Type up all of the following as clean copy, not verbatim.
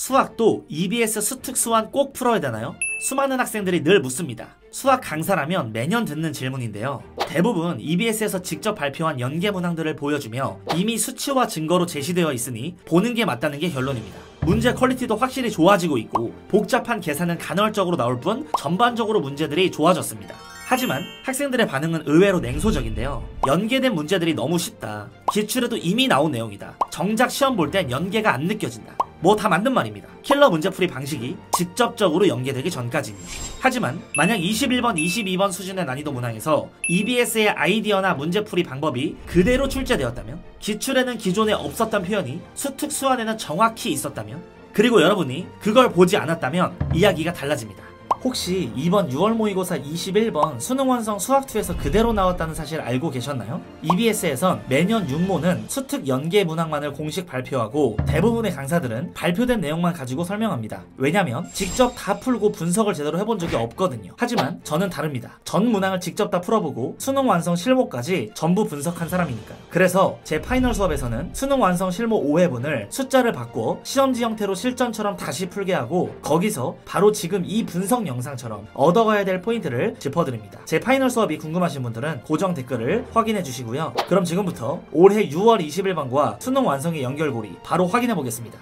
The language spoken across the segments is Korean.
수학도 EBS 수특수완 꼭 풀어야 되나요? 수많은 학생들이 늘 묻습니다. 수학 강사라면 매년 듣는 질문인데요. 대부분 EBS에서 직접 발표한 연계 문항들을 보여주며 이미 수치와 증거로 제시되어 있으니 보는 게 맞다는 게 결론입니다. 문제 퀄리티도 확실히 좋아지고 있고 복잡한 계산은 간헐적으로 나올 뿐 전반적으로 문제들이 좋아졌습니다. 하지만 학생들의 반응은 의외로 냉소적인데요. 연계된 문제들이 너무 쉽다. 기출에도 이미 나온 내용이다. 정작 시험 볼 땐 연계가 안 느껴진다. 뭐 다 맞는 말입니다. 킬러 문제풀이 방식이 직접적으로 연계되기 전까지입니다. 하지만 만약 21번, 22번 수준의 난이도 문항에서 EBS의 아이디어나 문제풀이 방법이 그대로 출제되었다면, 기출에는 기존에 없었던 표현이 수특수완에는 정확히 있었다면, 그리고 여러분이 그걸 보지 않았다면 이야기가 달라집니다. 혹시 이번 6월 모의고사 21번 수능 완성 수학2에서 그대로 나왔다는 사실 알고 계셨나요? EBS에선 매년 6모는 수특 연계 문항만을 공식 발표하고 대부분의 강사들은 발표된 내용만 가지고 설명합니다. 왜냐면 직접 다 풀고 분석을 제대로 해본 적이 없거든요. 하지만 저는 다릅니다. 전 문항을 직접 다 풀어보고 수능 완성 실무까지 전부 분석한 사람이니까. 그래서 제 파이널 수업에서는 수능 완성 실무 5회분을 숫자를 바꿔 시험지 형태로 실전처럼 다시 풀게 하고, 거기서 바로 지금 이 분석 영상처럼 얻어가야 될 포인트를 짚어드립니다. 제 파이널 수업이 궁금하신 분들은 고정 댓글을 확인해 주시고요. 그럼 지금부터 올해 6월 20일반과 수능 완성의 연결고리 바로 확인해 보겠습니다.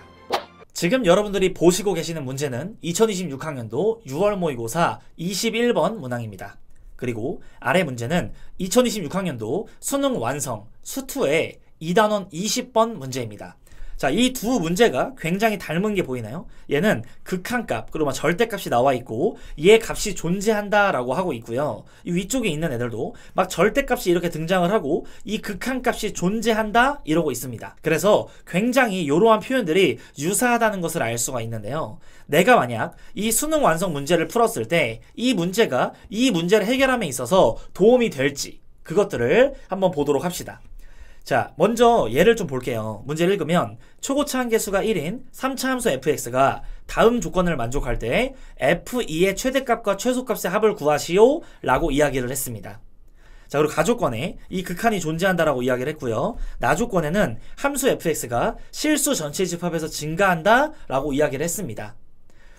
지금 여러분들이 보시고 계시는 문제는 2026학년도 6월 모의고사 21번 문항입니다. 그리고 아래 문제는 2026학년도 수능 완성 수투의 2단원 20번 문제입니다. 자, 이 두 문제가 굉장히 닮은 게 보이나요? 얘는 극한값, 그리고 절대값이 나와 있고 얘 값이 존재한다 라고 하고 있고요. 이 위쪽에 있는 애들도 막 절대값이 이렇게 등장을 하고 이 극한값이 존재한다 이러고 있습니다. 그래서 굉장히 이러한 표현들이 유사하다는 것을 알 수가 있는데요. 내가 만약 이 수능 완성 문제를 풀었을 때 이 문제가 이 문제를 해결함에 있어서 도움이 될지, 그것들을 한번 보도록 합시다. 자, 먼저 예를 좀 볼게요. 문제를 읽으면 초고차 한계수가 1인 3차 함수 fx가 다음 조건을 만족할 때 f2의 최대값과 최소값의 합을 구하시오 라고 이야기를 했습니다. 자, 그리고 가조건에 이 극한이 존재한다라고 이야기를 했고요. 나조건에는 함수 fx가 실수 전체 집합에서 증가한다 라고 이야기를 했습니다.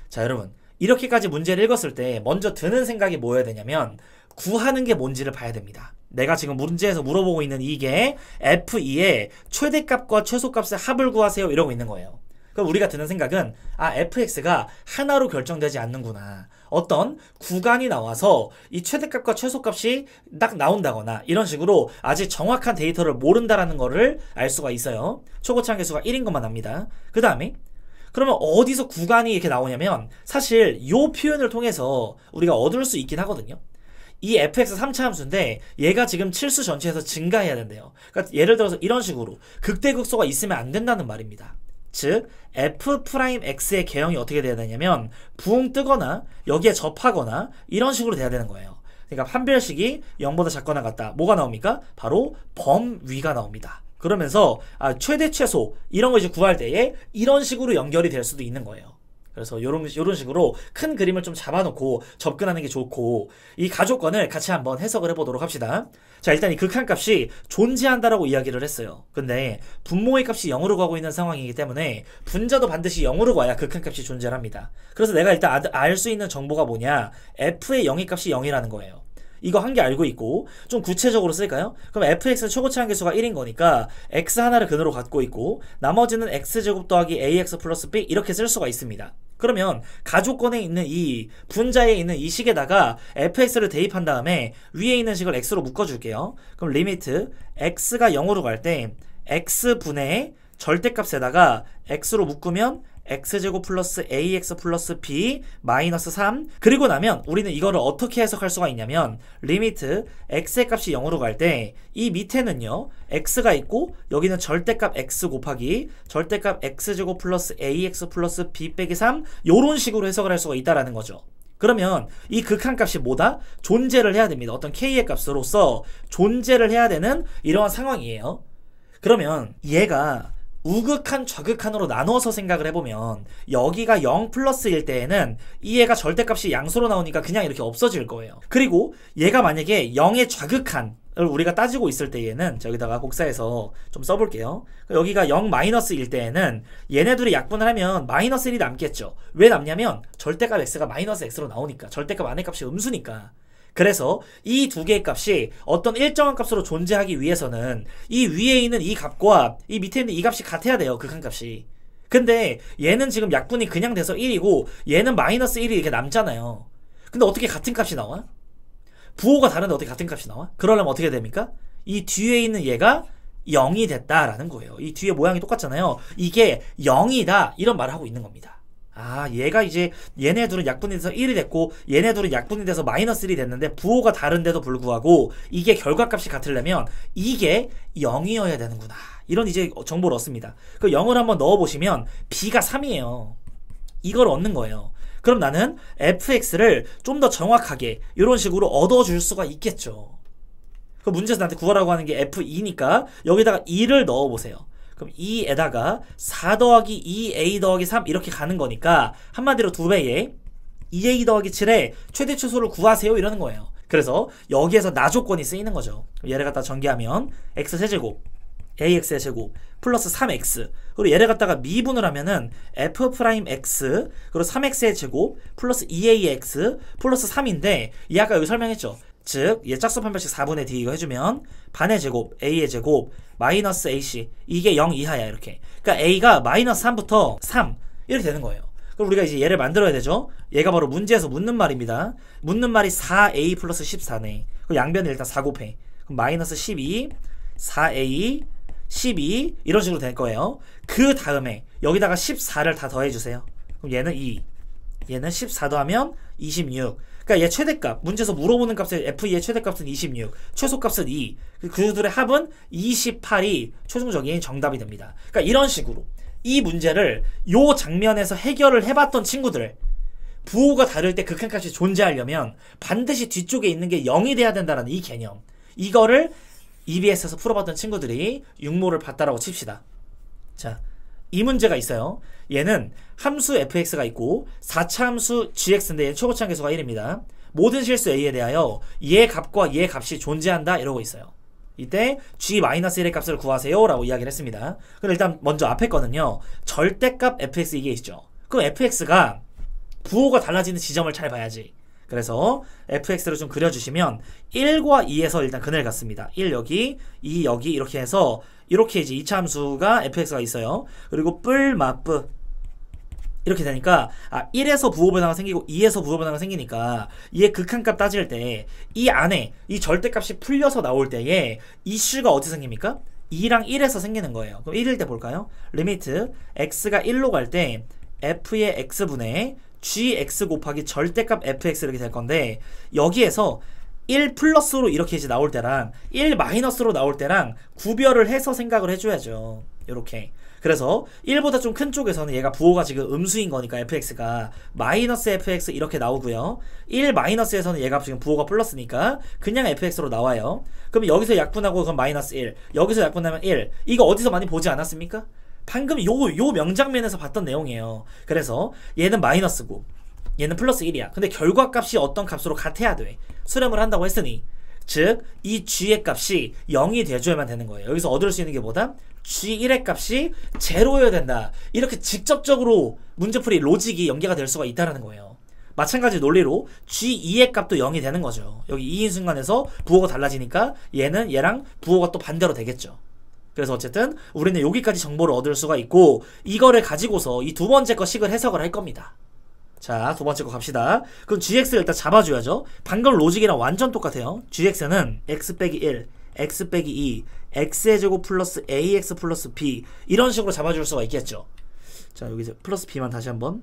자, 여러분, 이렇게까지 문제를 읽었을 때 먼저 드는 생각이 뭐여야 되냐면 구하는 게 뭔지를 봐야 됩니다. 내가 지금 문제에서 물어보고 있는 이게 f2의 최대값과 최소값의 합을 구하세요 이러고 있는 거예요. 그럼 우리가 드는 생각은 fx가 하나로 결정되지 않는구나. 어떤 구간이 나와서 이 최대값과 최소값이 딱 나온다거나 이런 식으로 아직 정확한 데이터를 모른다라는 거를 알 수가 있어요. 초고차 한계수가 1인 것만 압니다. 그 다음에 그러면 어디서 구간이 이렇게 나오냐면 사실 이 표현을 통해서 우리가 얻을 수 있긴 하거든요. 이 fx 3차 함수인데 얘가 지금 칠수 전체에서 증가해야 된대요. 그러니까 예를 들어서 이런 식으로 극대극소가 있으면 안 된다는 말입니다. 즉 f'x의 개형이 어떻게 돼야 되냐면 붕 뜨거나 여기에 접하거나 이런 식으로 돼야 되는 거예요. 그러니까 판별식이 0보다 작거나 같다. 뭐가 나옵니까? 바로 범위가 나옵니다. 그러면서 최대 최소 이런 거 이제 구할 때에 이런 식으로 연결이 될 수도 있는 거예요. 그래서 요런 식으로 큰 그림을 좀 잡아놓고 접근하는 게 좋고, 이 가조건을 같이 한번 해석을 해보도록 합시다. 자, 일단 이 극한값이 존재한다라고 이야기를 했어요. 근데 분모의 값이 0으로 가고 있는 상황이기 때문에 분자도 반드시 0으로 가야 극한값이 존재합니다. 그래서 내가 일단 알 수 있는 정보가 뭐냐, f의 영의 값이 0이라는 거예요. 이거 한 개 알고 있고 좀 구체적으로 쓸까요? 그럼 fx는 최고차 한계수가 1인 거니까 x 하나를 근으로 갖고 있고 나머지는 x제곱 더하기 ax 플러스 b 이렇게 쓸 수가 있습니다. 그러면 가조건에 있는 이 분자에 있는 이 식에다가 fx를 대입한 다음에 위에 있는 식을 x로 묶어줄게요. 그럼 리미트 x가 0으로 갈 때 x분의 절대값에다가 x로 묶으면 x제곱 플러스 ax 플러스 b 마이너스 3. 그리고 나면 우리는 이거를 어떻게 해석할 수가 있냐면 리미트 x의 값이 0으로 갈 때 이 밑에는요 x가 있고 여기는 절대값 x 곱하기 절대값 x제곱 플러스 ax 플러스 b 빼기 3 요런 식으로 해석을 할 수가 있다라는 거죠. 그러면 이 극한값이 뭐다? 존재를 해야 됩니다. 어떤 k의 값으로서 존재를 해야 되는 이러한 상황이에요. 그러면 얘가 우극한 좌극한으로 나눠서 생각을 해보면 여기가 0 플러스일 때에는 이 얘가 절대값이 양수로 나오니까 그냥 이렇게 없어질 거예요. 그리고 얘가 만약에 0의 좌극한 우리가 따지고 있을 때에는 여기다가 곡사에서 좀 써볼게요. 여기가 0-1일 때에는 얘네 둘이 약분을 하면 마이너스 1이 남겠죠. 왜 남냐면 절대값 x가 마이너스 x로 나오니까. 절대값 안의 값이 음수니까. 그래서 이 두 개의 값이 어떤 일정한 값으로 존재하기 위해서는 이 위에 있는 이 값과 이 밑에 있는 이 값이 같아야 돼요. 극한값이. 근데 얘는 지금 약분이 그냥 돼서 1이고 얘는 마이너스 1이 이렇게 남잖아요. 근데 어떻게 같은 값이 나와? 부호가 다른데 어떻게 같은 값이 나와? 그러려면 어떻게 됩니까? 이 뒤에 있는 얘가 0이 됐다라는 거예요. 이 뒤에 모양이 똑같잖아요. 이게 0이다 이런 말을 하고 있는 겁니다. 아, 얘가 이제 얘네 둘은 약분이 돼서 1이 됐고 얘네 둘은 약분이 돼서 마이너스 1이 됐는데 부호가 다른데도 불구하고 이게 결과값이 같으려면 이게 0이어야 되는구나. 이런 이제 정보를 얻습니다. 그 0을 한번 넣어보시면 b가 3이에요. 이걸 얻는 거예요. 그럼 나는 fx를 좀 더 정확하게 이런 식으로 얻어줄 수가 있겠죠. 그 문제에서 나한테 구하라고 하는 게 f2니까 여기다가 2를 넣어보세요. 그럼 2에다가 4 더하기 2a 더하기 3 이렇게 가는 거니까 한마디로 2배에 2a 더하기 7의 최대 최소를 구하세요 이러는 거예요. 그래서 여기에서 나 조건이 쓰이는 거죠. 얘를 갖다 전개하면 x세제곱 ax의 제곱 플러스 3x 그리고 얘를 갖다가 미분을 하면은 f'x 그리고 3x의 제곱 플러스 2ax 플러스 3인데 이 아까 여기 설명했죠. 즉 얘 짝수 판별식 4분의 d 이거 해주면 반의 제곱 a의 제곱 마이너스 ac 이게 0 이하야 이렇게. 그러니까 a가 마이너스 3부터 3 이렇게 되는 거예요. 그럼 우리가 이제 얘를 만들어야 되죠. 얘가 바로 문제에서 묻는 말입니다. 묻는 말이 4a 플러스 14네. 그럼 양변을 일단 4 곱해. 그럼 마이너스 12 4a 12 이런 식으로 될 거예요. 그 다음에 여기다가 14를 다 더해주세요. 그럼 얘는 2 얘는 14 더하면 26. 그러니까 얘 최대값 문제에서 물어보는 값의 f2의 최대값은 26 최소값은 2 그 둘의 합은 28이 최종적인 정답이 됩니다. 그러니까 이런 식으로 이 문제를 요 장면에서 해결을 해봤던 친구들 부호가 다를 때 극한값이 존재하려면 반드시 뒤쪽에 있는 게 0이 돼야 된다는 이 개념 이거를 EBS에서 풀어봤던 친구들이 육모를 봤다라고 칩시다. 자, 이 문제가 있어요. 얘는 함수 fx가 있고 4차 함수 gx인데 얘는 최고치 한계수가 1입니다. 모든 실수 a에 대하여 얘 값과 얘 값이 존재한다 이러고 있어요. 이때 g-1의 값을 구하세요 라고 이야기를 했습니다. 근데 일단 먼저 앞에 거는요. 절대값 fx 이게 있죠. 그럼 fx가 부호가 달라지는 지점을 잘 봐야지. 그래서 fx를 좀 그려주시면 1과 2에서 일단 그늘 같습니다. 1 여기, 2 여기 이렇게 해서 이렇게 이제 2차 함수가 fx가 있어요. 그리고 뿔, 마뿌 이렇게 되니까 1에서 부호 변화가 생기고 2에서 부호 변화가 생기니까 얘 극한값 따질 때 이 안에 이 절대값이 풀려서 나올 때에 이슈가 어디서 생깁니까? 2랑 1에서 생기는 거예요. 그럼 1일 때 볼까요? 리미트 x가 1로 갈 때 f의 x분의 gx 곱하기 절대값 fx 이렇게 될 건데 여기에서 1 플러스로 이렇게 이제 나올 때랑 1 마이너스로 나올 때랑 구별을 해서 생각을 해줘야죠. 요렇게. 그래서 1보다 좀 큰 쪽에서는 얘가 부호가 지금 음수인 거니까 fx가 마이너스 fx 이렇게 나오고요. 1 마이너스에서는 얘가 지금 부호가 플러스니까 그냥 fx로 나와요. 그럼 여기서 약분하고 그럼 마이너스 1 여기서 약분하면 1 이거 어디서 많이 보지 않았습니까? 방금 요 명장면에서 봤던 내용이에요. 그래서 얘는 마이너스고 얘는 플러스 1이야. 근데 결과값이 어떤 값으로 같아야 돼. 수렴을 한다고 했으니 즉 이 g의 값이 0이 돼줘야만 되는 거예요. 여기서 얻을 수 있는 게 뭐다? g1의 값이 제로여야 된다. 이렇게 직접적으로 문제풀이 로직이 연계가 될 수가 있다는 거예요. 마찬가지 논리로 g2의 값도 0이 되는 거죠. 여기 2인 순간에서 부호가 달라지니까 얘는 얘랑 부호가 또 반대로 되겠죠. 그래서 어쨌든 우리는 여기까지 정보를 얻을 수가 있고 이거를 가지고서 이 두 번째 거 식을 해석을 할 겁니다. 자, 두 번째 거 갑시다. 그럼 gx를 일단 잡아줘야죠. 방금 로직이랑 완전 똑같아요. gx는 x 빼기 1, x 빼기 2, x의 제곱 플러스 ax 플러스 b 이런 식으로 잡아줄 수가 있겠죠. 자, 여기서 플러스 b만 다시 한번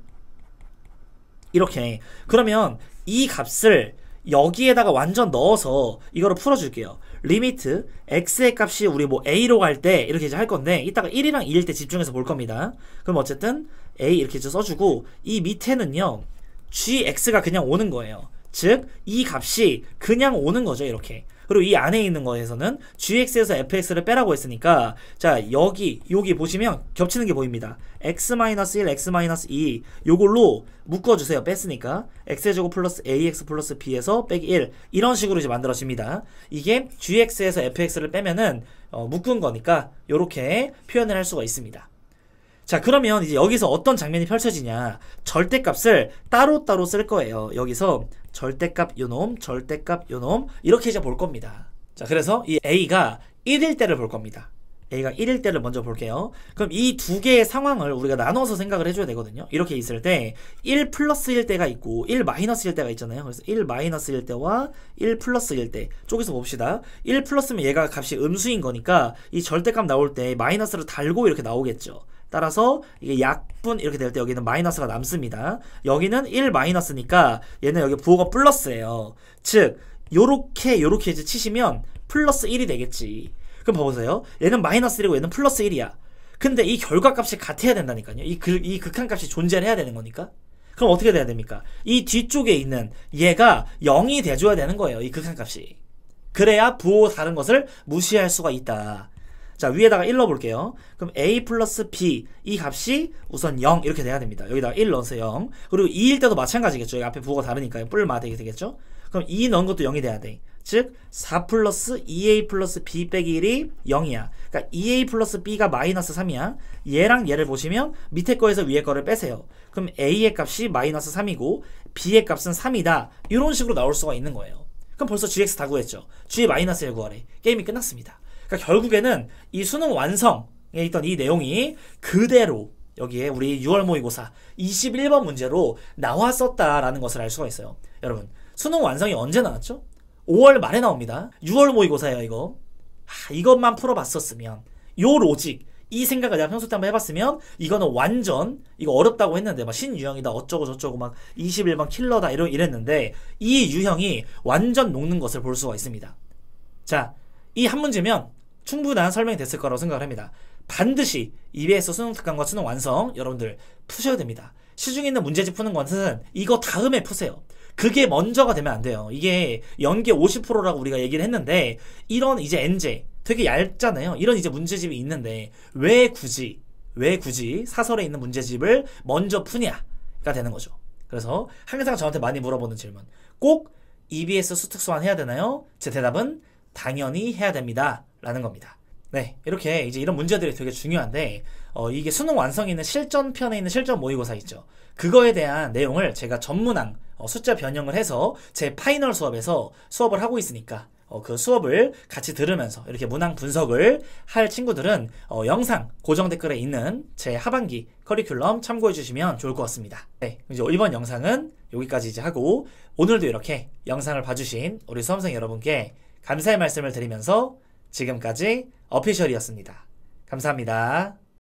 이렇게. 그러면 이 값을 여기에다가 완전 넣어서 이거를 풀어줄게요. 리미트 x의 값이 우리 뭐 a로 갈 때 이렇게 이제 할 건데 이따가 1이랑 2일 때 집중해서 볼 겁니다. 그럼 어쨌든 a 이렇게 이제 써주고 이 밑에는요 gx가 그냥 오는 거예요. 즉 이 값이 그냥 오는 거죠. 이렇게. 그리고 이 안에 있는 거에서는 gx에서 fx를 빼라고 했으니까 자 여기 보시면 겹치는 게 보입니다. x-1, x-2 요걸로 묶어주세요. 뺐으니까 x제곱 플러스 ax 플러스 b에서 빼기 1 이런 식으로 이제 만들어집니다. 이게 gx에서 fx를 빼면은 묶은 거니까 요렇게 표현을 할 수가 있습니다. 자 그러면 이제 여기서 어떤 장면이 펼쳐지냐, 절대값을 따로따로 쓸 거예요. 여기서 절대값 요놈, 절대값 요놈 이렇게 이제 볼 겁니다. 자 그래서 이 a가 1일 때를 볼 겁니다. a가 1일 때를 먼저 볼게요. 그럼 이 두 개의 상황을 우리가 나눠서 생각을 해줘야 되거든요. 이렇게 있을 때 1 플러스일 때가 있고 1 마이너스일 때가 있잖아요. 그래서 1 마이너스일 때와 1 플러스일 때 쪼개서 봅시다. 1 플러스면 얘가 값이 음수인 거니까 이 절대값 나올 때 마이너스를 달고 이렇게 나오겠죠. 따라서 이게 약분 이렇게 될 때 여기는 마이너스가 남습니다. 여기는 1 마이너스니까 얘는 여기 부호가 플러스예요. 즉 요렇게 이제 치시면 플러스 1이 되겠지. 그럼 봐보세요. 얘는 마이너스 1이고 얘는 플러스 1이야. 근데 이 결과값이 같아야 된다니까요. 이 극한값이 존재를 해야 되는 거니까. 그럼 어떻게 돼야 됩니까? 이 뒤쪽에 있는 얘가 0이 돼줘야 되는 거예요. 이 극한값이. 그래야 부호 다른 것을 무시할 수가 있다. 자 위에다가 1 넣어볼게요. 그럼 a 플러스 b 이 값이 우선 0 이렇게 돼야 됩니다. 여기다가 1 넣어서 0. 그리고 2일 때도 마찬가지겠죠. 여기 앞에 부호가 다르니까요. 뿔마 되겠죠. 그럼 2 넣은 것도 0이 돼야 돼. 즉 4 플러스 2a 플러스 b 빼기 1이 0이야. 그러니까 2a 플러스 b가 마이너스 3이야. 얘랑 얘를 보시면 밑에 거에서 위에 거를 빼세요. 그럼 a의 값이 마이너스 3이고 b의 값은 3이다. 이런 식으로 나올 수가 있는 거예요. 그럼 벌써 gx 다 구했죠. g의 마이너스 1 구하래. 게임이 끝났습니다. 그러니까 결국에는 이 수능 완성에 있던 이 내용이 그대로 여기에 우리 6월 모의고사 21번 문제로 나왔었다라는 것을 알 수가 있어요. 여러분 수능 완성이 언제 나왔죠? 5월 말에 나옵니다. 6월 모의고사예요 이거. 이것만 풀어봤었으면 요 로직 이 생각을 내가 평소 때 한번 해봤으면 이거는 완전 이거 어렵다고 했는데 막 신유형이다 어쩌고 저쩌고 막 21번 킬러다 이랬는데 이 유형이 완전 녹는 것을 볼 수가 있습니다. 자, 이 한 문제면 충분한 설명이 됐을 거라고 생각을 합니다. 반드시 EBS 수능 특강과 수능 완성 여러분들 푸셔야 됩니다. 시중에 있는 문제집 푸는 것은 이거 다음에 푸세요. 그게 먼저가 되면 안 돼요. 이게 연계 50%라고 우리가 얘기를 했는데 이런 이제 NJ 되게 얇잖아요. 이런 이제 문제집이 있는데 왜 굳이 사설에 있는 문제집을 먼저 푸냐가 되는 거죠. 그래서 항상 저한테 많이 물어보는 질문, 꼭 EBS 수특수완 해야 되나요? 제 대답은 당연히 해야 됩니다 라는 겁니다. 네, 이렇게 이제 이런 문제들이 되게 중요한데 이게 수능 완성에 있는 실전편에 있는 실전 모의고사 있죠. 그거에 대한 내용을 제가 전문항 숫자 변형을 해서 제 파이널 수업에서 수업을 하고 있으니까 그 수업을 같이 들으면서 이렇게 문항 분석을 할 친구들은 영상 고정 댓글에 있는 제 하반기 커리큘럼 참고해 주시면 좋을 것 같습니다. 네, 이제 이번 영상은 여기까지 이제 하고 오늘도 이렇게 영상을 봐주신 우리 수험생 여러분께 감사의 말씀을 드리면서 지금까지 어피셜이었습니다. 감사합니다.